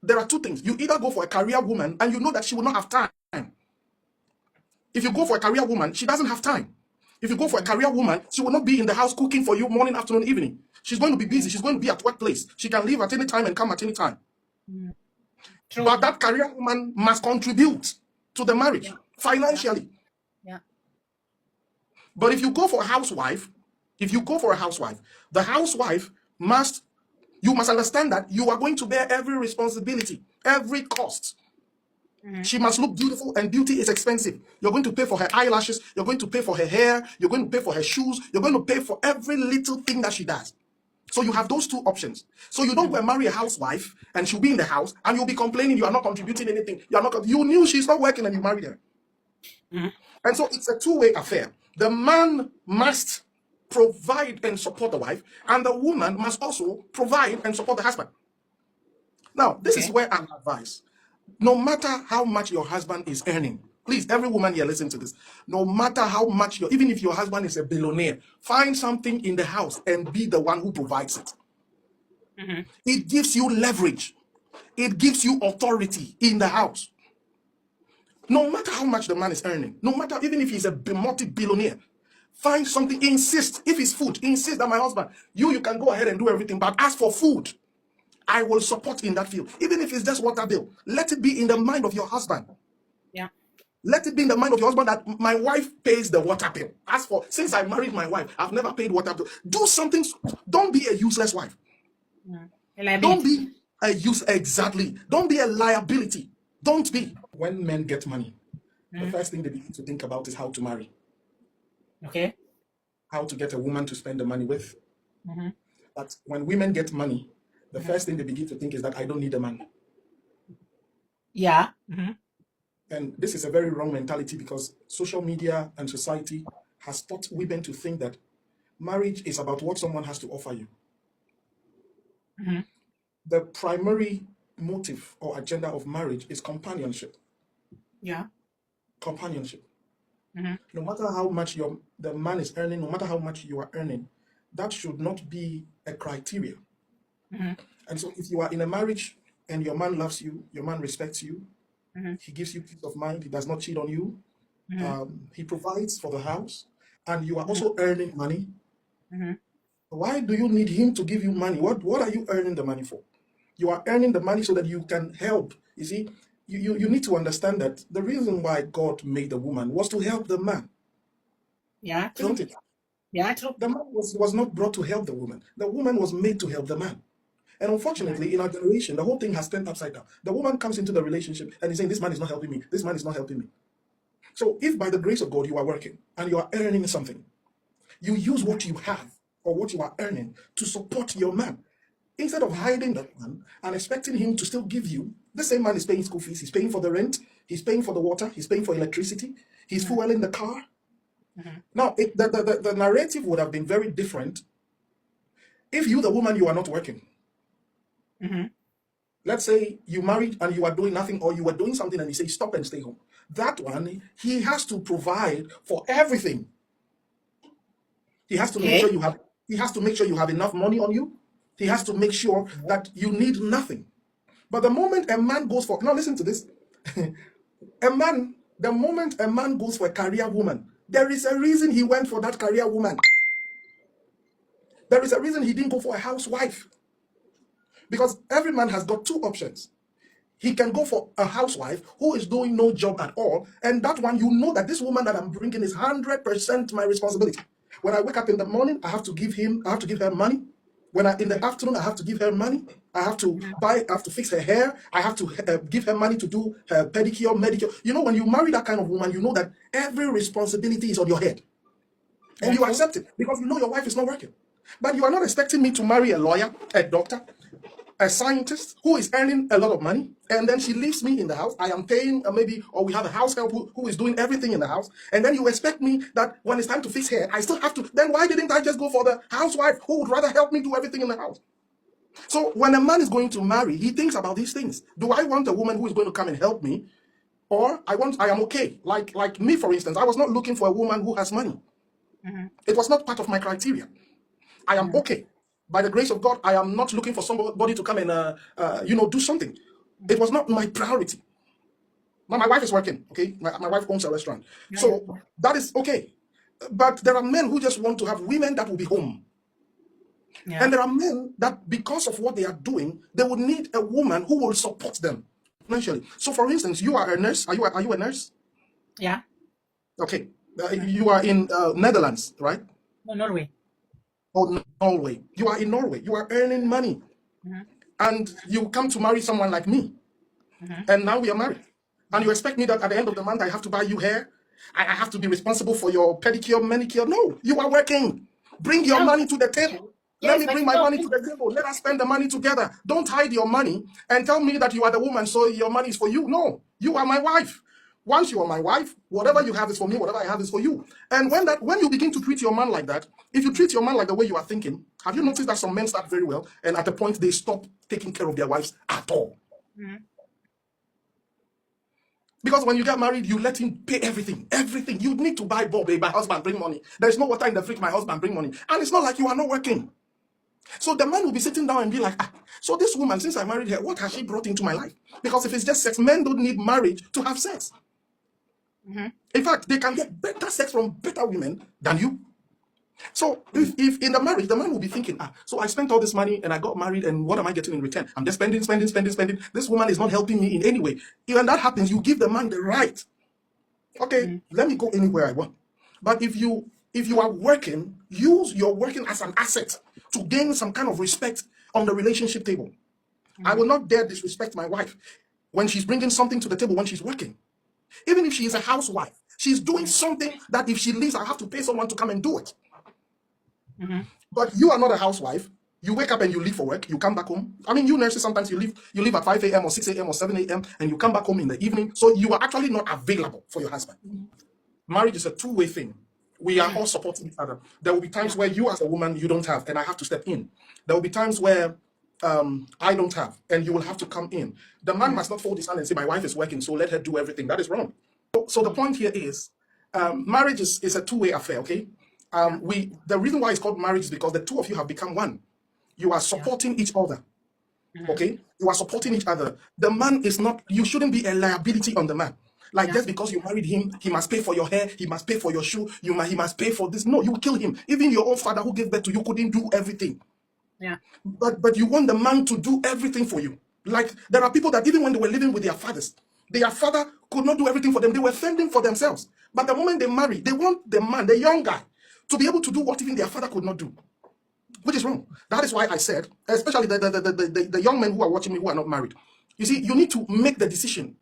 there are two things. You either go for a career woman and you know that she will not have time. If you go for a career woman, she doesn't have time. If you go for a career woman, she will not be in the house cooking for you morning, afternoon, evening. She's going to be busy. She's going to be at workplace. She can leave at any time and come at any time. True. But that career woman must contribute to the marriage financially. Yeah. But if you go for a housewife, the housewife you must understand that you are going to bear every responsibility, every cost. She must look beautiful, and beauty is expensive. You're going to pay for her eyelashes, you're going to pay for her hair, you're going to pay for her shoes, you're going to pay for every little thing that she does. So you have those two options. So you don't go and marry a housewife and she'll be in the house and you'll be complaining you are not contributing anything. You knew she's not working and you married her. And so it's a two-way affair. The man must provide and support the wife, and the woman must also provide and support the husband. Now, this is where I advise. No matter how much your husband is earning, please, every woman here, listen to this. No matter how much even if your husband is a billionaire, find something in the house and be the one who provides it. It gives you leverage. It gives you authority in the house. No matter how much the man is earning, no matter even if he's a multi-billionaire, find something, insist. If it's food, insist that my husband, you can go ahead and do everything, but ask for food. I will support in that field. Even if it's just water bill, let it be in the mind of your husband. Yeah. Let it be in the mind of your husband that my wife pays the water bill. Since I married my wife, I've never paid water bill. Do something. Don't be a useless wife. Don't be exactly. Don't be a liability. Don't be. When men get money, the first thing they begin to think about is how to marry. Okay. How to get a woman to spend the money with. But when women get money, the first thing they begin to think is that I don't need a man. Yeah. And this is a very wrong mentality, because social media and society has taught women to think that marriage is about what someone has to offer you. The primary motive or agenda of marriage is companionship. Yeah. Companionship. No matter how much the man is earning, no matter how much you are earning, that should not be a criteria. And so if you are in a marriage and your man loves you, your man respects you, he gives you peace of mind, he does not cheat on you, he provides for the house, and you are also earning money, why do you need him to give you money? What are you earning the money for? You are earning the money so that you can help. You see, you need to understand that the reason why God made the woman was to help the man. Yeah, true. Isn't it? Yeah, true. The man was not brought to help the woman. The woman was made to help the man. And unfortunately, in our generation, the whole thing has turned upside down. The woman comes into the relationship and is saying, this man is not helping me. This man is not helping me. So if by the grace of God you are working and you are earning something, you use what you have or what you are earning to support your man. Instead of hiding that man and expecting him to still give you, the same man is paying school fees, he's paying for the rent, he's paying for the water, he's paying for electricity, he's fueling the car. Now, the narrative would have been very different if you, the woman, you are not working. Let's say you married and you are doing nothing, or you are doing something and you say, stop and stay home. That one, he has to provide for everything. He has to make sure you have enough money on you. He has to make sure that you need nothing. But the moment a man goes for, now listen to this, the moment a man goes for a career woman, there is a reason he went for that career woman. There is a reason he didn't go for a housewife. Because every man has got two options. He can go for a housewife who is doing no job at all, and that one, you know that this woman that I'm bringing is 100% my responsibility. When I wake up in the morning, I have to give her money. In the afternoon, I have to give her money. I have to fix her hair. I have to give her money to do her pedicure, manicure. You know, when you marry that kind of woman, you know that every responsibility is on your head. And you accept it because you know your wife is not working. But you are not expecting me to marry a lawyer, a doctor, a scientist who is earning a lot of money, and then she leaves me in the house. I am paying or we have a house help who is doing everything in the house, and then you expect me that when it's time to fix hair, I still have to. Then why didn't I just go for the housewife who would rather help me do everything in the house? So when a man is going to marry, he thinks about these things. Do I want a woman who is going to come and help me, or I am okay? Like me, for instance, I was not looking for a woman who has money. It was not part of my criteria. I am okay. By the grace of God, I am not looking for somebody to come and do something. It was not my priority. Now, my wife is working, okay? My wife owns a restaurant. Yeah, So yeah. that is okay. But there are men who just want to have women that will be home. Yeah. And there are men that, because of what they are doing, they would need a woman who will support them financially. So, for instance, you are a nurse. Are you a nurse? Yeah. Okay. You are in Netherlands, right? No, Norway. Or Norway. You are in Norway. You are earning money. Mhm. And you come to marry someone like me. Mhm. And now we are married. And you expect me that at the end of the month, I have to buy you hair? I have to be responsible for your pedicure, manicure? No, you are working. Bring your No. money to the table. Let Yes, me but bring you my know, money to the table. Let us spend the money together. Don't hide your money and tell me that you are the woman, so your money is for you. No, you are my wife. Once you are my wife, whatever you have is for me, whatever I have is for you. And when you begin to treat your man like that, if you treat your man like the way you are thinking, have you noticed that some men start very well and at the point they stop taking care of their wives at all? Mhm. Because when you get married, you let him pay everything. Everything. You need to buy bulb, my husband bring money. There's no water in the fridge, my husband bring money. And it's not like you are not working. So the man will be sitting down and be like, so this woman, since I married her, what has she brought into my life? Because if it's just sex, men don't need marriage to have sex. Mhm. In fact, they can get better sex from better women than you. So if in the marriage, the man will be thinking, so I spent all this money and I got married, and what am I getting in return? I'm just spending. This woman is not helping me in any way. When that happens, you give the man the right. Okay, let me go anywhere I want. But if you are working, use your working as an asset to gain some kind of respect on the relationship table. I will not dare disrespect my wife when she's bringing something to the table when she's working. Even if she is a housewife, she's doing something that if she leaves, I have to pay someone to come and do it. Mhm. But you are not a housewife. You wake up and you leave for work. You come back home. I mean, you nurses, sometimes you leave at 5 a.m. or 6 a.m. or 7 a.m. and you come back home in the evening. So you are actually not available for your husband. Marriage is a two-way thing. We are all supporting each other. There will be times Yeah. where you as a woman, you don't have, and I have to step in. There will be times where I don't have, and you will have to come in. The man must not fold his hand and say, my wife is working, so let her do everything. That is wrong. So the point here is, marriage is a two-way affair, okay? The reason why it's called marriage is because the two of you have become one. You are supporting each other, okay? You are supporting each other. The man is not, you shouldn't be a liability on the man. Like just because you married him, he must pay for your hair, he must pay for your shoe, he must pay for this. No, you will kill him. Even your own father who gave birth to you couldn't do everything. Yeah. But you want the man to do everything for you. Like there are people that even when they were living with their fathers, their father could not do everything for them. They were fending for themselves. But the moment they marry, they want the man, the young guy, to be able to do what even their father could not do, which is wrong. That is why I said, especially the young men who are watching me who are not married. You see, you need to make the decision